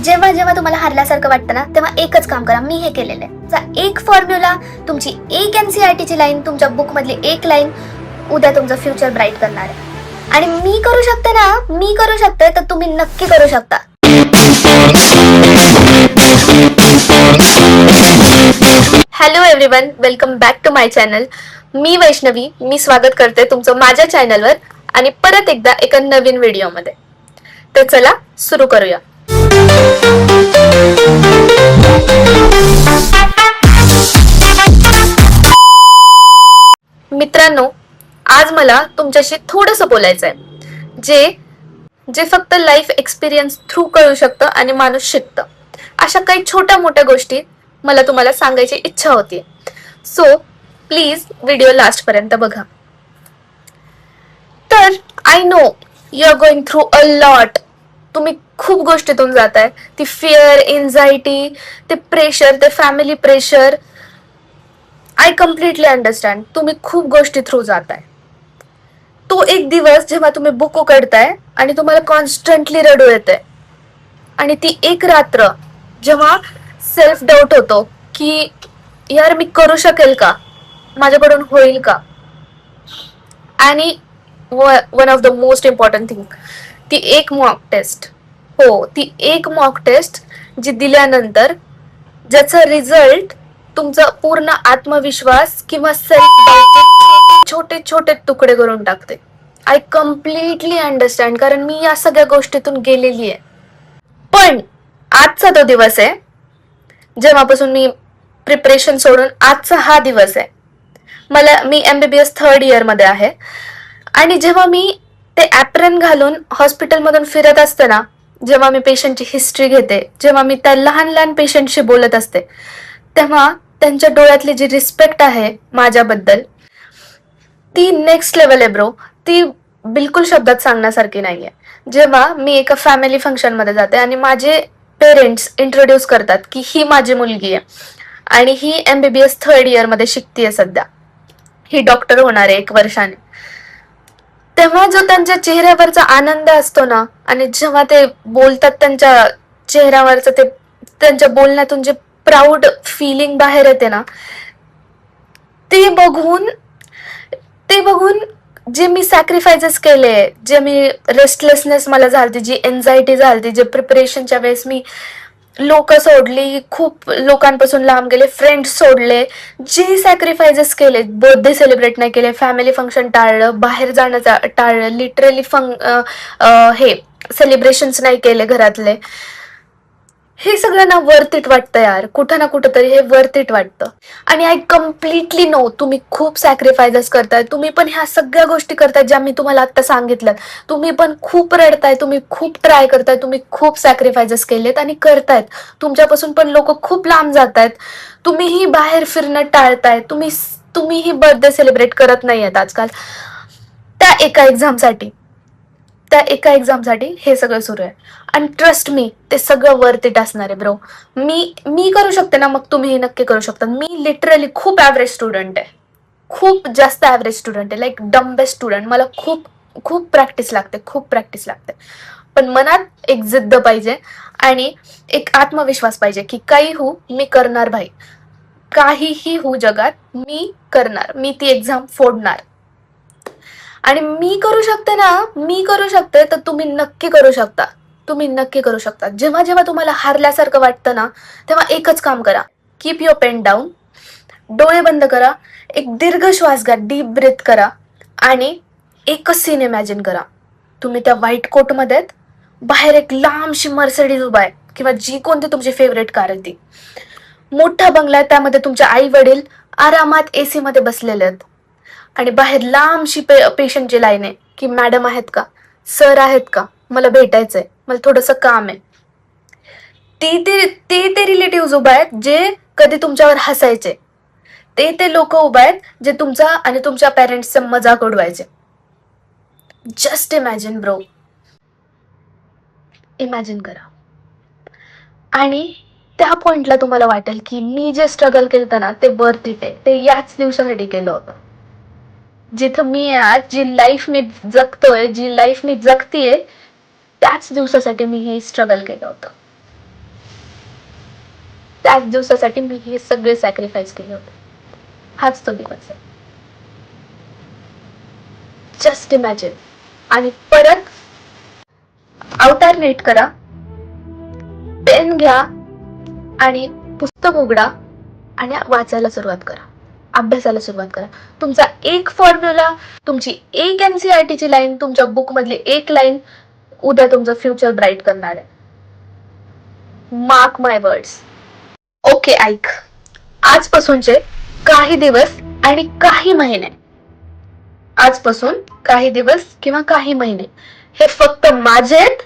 जेव्हा जेव्हा तुम्हाला हारल्यासारखं वाटतं ना, तेव्हा एकच काम करा. मी हे केलेलं आहे. एक फॉर्म्युला, तुमची एक NCERT ची लाईन, तुमच्या बुक मधली एक लाईन उद्या तुमचं फ्युचर ब्राईट करणार आहे. आणि मी करू शकते ना, मी करू शकते, तर तुम्ही नक्की करू शकता. Hello everyone, welcome back to my channel. मी वैष्णवी. मी स्वागत करते तुमचं माझ्या चॅनलवर आणि परत एकदा एका नवीन व्हिडिओमध्ये. तर चला सुरू करूया. मित्रांनो, आज मला तुमच्याशी थोडंसं बोलायचं आहे, जे फक्त लाईफ एक्सपिरियन्स थ्रू कळू शकतं आणि माणूस शिकतं. अशा काही छोट्या मोठ्या गोष्टी मला तुम्हाला सांगायची इच्छा होती. सो प्लीज व्हिडिओ लास्ट पर्यंत बघा. तर I know you are going through a lot. तुम्ही खूप गोष्टीतून जाताय. ती फिअर, एन्झायटी, ते प्रेशर, ते family pressure. I completely understand. तुम्ही खूप गोष्टी थ्रू जाताय. तो एक दिवस जेव्हा तुम्ही बुक उघडताय आणि तुम्हाला कॉन्स्टंटली रडू येते, आणि ती एक रात्र जेव्हा सेल्फ डाऊट होतो की यार मी करू शकेल का, माझ्याकडून होईल का. आणि one of the most important thing, ती एक मॉक टेस्ट. हो, ती एक मॉक टेस्ट जी दिल्यानंतर ज्याचा रिझल्ट तुमचा पूर्ण आत्मविश्वास किंवा सेल्फ डाऊट छोटे छोटे तुकडे करून टाकते. आय कम्प्लिटली अंडरस्टँड, कारण मी या सगळ्या गोष्टीतून गेलेली आहे. पण आजचा तो दिवस आहे जेव्हापासून मी प्रिपरेशन सोडून, आजचा हा दिवस आहे. मी MBBS 3rd इयर मध्ये आहे. आणि जेव्हा मी ते ॲप्रन घालून हॉस्पिटलमधून फिरत असते ना, जेव्हा मी पेशंटची हिस्ट्री घेते, जेव्हा मी त्या लहान लहान पेशंटशी बोलत असते, तेव्हा त्यांच्या डोळ्यातली जी रिस्पेक्ट आहे माझ्याबद्दल, ती नेक्स्ट लेवल आहे ब्रो. ती बिलकुल शब्दात सांगण्यासारखी नाहीये. जेव्हा मी एका फॅमिली फंक्शन मध्ये जाते आणि माझे पेरेंट्स इंट्रोड्यूस करतात की ही माझी मुलगी आहे आणि ही MBBS 3rd इयर मध्ये शिकतीये सध्या, ही डॉक्टर होणार आहे 1 वर्षाने, तेव्हा जो त्यांच्या चेहऱ्यावरचा आनंद असतो ना, आणि जेव्हा ते बोलतात, त्यांच्या चेहऱ्यावरचं ते, त्यांच्या बोलण्यातून जे प्राऊड फीलिंग बाहेर येते ना, ते बघून जे मी सॅक्रिफायसेस केले, जे मी रेस्टलेसनेस मला झाली, जी एन्झायटी झाली, जे प्रिपरेशनच्या वेळेस मी लोक सोडली, खूप लोकांपासून लांब गेले, फ्रेंड्स सोडले, जे सॅक्रिफायसेस केले, बर्थडे सेलिब्रेट नाही केले, फॅमिली फंक्शन टाळलं, बाहेर जाणं टाळलं, लिटरली हे सेलिब्रेशन्स नाही केले घरातले, हे सगळं ना वर्थ इट वाटतं यार. कुठं ना कुठं तरी हे वर्थ इट वाटतं. आणि आय कम्प्लिटली नो तुम्ही खूप सॅक्रिफायसेस करताय. तुम्ही पण ह्या सगळ्या गोष्टी करताय ज्या मी तुम्हाला आता सांगितलं. तुम्ही पण खूप रडताय, तुम्ही खूप ट्राय करताय, तुम्ही खूप सॅक्रिफायसेस केलेत आणि करतायत. तुमच्यापासून पण लोक खूप लांब जात आहेत. तुम्हीही बाहेर फिरणं टाळताय. तुम्हीही बर्थडे सेलिब्रेट करत नाहीयेत आजकाल. त्या एका एक्झामसाठी हे सगळं सुरू आहे. आणि ट्रस्ट मी, ते सगळं वर्थ इट असणार आहे ब्रो. मी करू शकते ना, मग तुम्ही नक्की करू शकता. मी लिटरली खूप ॲव्हरेज स्टुडंट आहे, खूप जास्त ॲव्हरेज स्टुडंट आहे, लाईक डम्बेस्ट स्टुडंट. मला खूप प्रॅक्टिस लागते. पण मनात एक जिद्द पाहिजे आणि एक आत्मविश्वास पाहिजे की काही होऊ, मी करणार भाई. काहीही होऊ जगात, मी करणार. मी ती एक्झाम फोडणार. आणि मी करू शकते, तर तुम्ही नक्की करू शकता. जेव्हा जेव्हा तुम्हाला हारल्यासारखं वाटतं ना, तेव्हा एकच काम करा. कीप युअर पेन डाऊन, डोळे बंद करा, एक दीर्घ श्वास घ्या, डीप ब्रीथ करा आणि एकच सीन इमॅजिन करा. तुम्ही त्या व्हाईट कोटमध्ये आहेत, बाहेर एक लांबशी मर्सिडीज उभा आहे किंवा जी कोणती तुमची फेवरेट कार आहे ती. मोठा बंगला आहे, त्यामध्ये तुमचे आई वडील आरामात AC मध्ये बसलेले आहेत. आणि बाहेर लांबशी पेशंटची लाईन आहे की मॅडम आहेत का, सर आहेत का, मला भेटायचंय, मला थोडंसं काम आहे. ते रिलेटिव्ह उभा आहेत जे कधी तुमच्यावर हसायचे. ते लोक उभा आहेत जे तुमचा आणि तुमच्या पेरेंट्सचा मजाक उडवायचे. जस्ट इमॅजिन ब्रो, इमॅजिन करा. आणि त्या पॉइंटला तुम्हाला वाटेल की मी जे स्ट्रगल केलं ना, ते वर्थ इट आहे. ते याच दिवसासाठी केलं होतं. जिथं मी आज जी लाईफ मी जगतोय, जी लाईफ मी जगतीये, त्याच दिवसासाठी मी हे स्ट्रगल केलं होतं. त्याच दिवसासाठी मी हे सगळे सॅक्रिफाईस केले होते. हाच तो दिवस आहे. Just imagine. आणि परत अवतार नीट करा, पेन घ्या आणि पुस्तक उघडा आणि वाचायला सुरुवात करा, अभ्यासाला सुरुवात करा. तुमचा एक फॉर्म्युला, तुमची एक एनसीईआरटीची लाईन, तुमच्या बुक मधली एक लाईन उद्या तुमचं फ्युचर ब्राईट करणार आहे. मार्क माय वर्ड्स. ओके, ऐक. आजपासूनचे काही दिवस आणि काही महिने, आजपासून काही दिवस किंवा काही महिने हे फक्त माझे आहेत,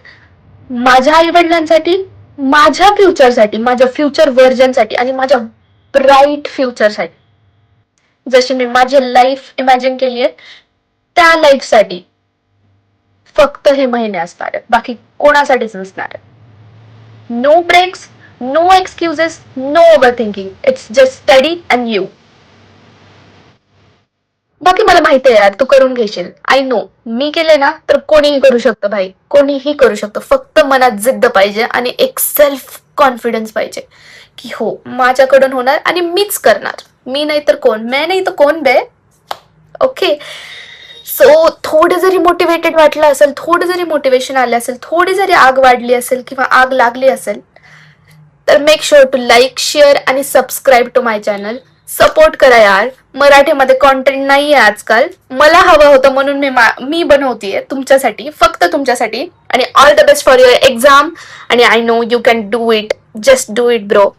माझ्या आई वडिलांसाठी, माझ्या फ्युचरसाठी, माझ्या फ्युचर व्हर्जनसाठी आणि माझ्या ब्राईट फ्युचरसाठी. जशी मी माझी लाईफ इमॅजिन केली आहे त्या लाईफसाठी फक्त हे महिने असणार आहेत, बाकी कोणासाठीच नसणार आहे. No breaks, no excuses, no overthinking. It's just study and you. बाकी मला माहिती आहे यार, तू करून घेशील. I know. मी केले ना तर कोणीही करू शकतं भाई, कोणीही करू शकतं. फक्त मनात जिद्द पाहिजे आणि एक सेल्फ कॉन्फिडन्स पाहिजे की हो, माझ्याकडून होणार आणि मीच करणार. मी नाही तर कोण, मैं नाही तर कोण बे. ओके. सो थोडं जरी मोटिवेटेड वाटलं असेल, थोडं जरी मोटिवेशन आलं असेल, थोडी जरी आग वाढली असेल किंवा आग लागली असेल, तर make sure to like, share आणि subscribe to my channel. Support करा यार. मराठीमध्ये कॉन्टेंट नाहीये आजकाल, मला हवं होतं म्हणून मी बनवतीये तुमच्यासाठी, फक्त तुमच्यासाठी. आणि all the best for your exam. आणि I know you can do it. Just do it bro.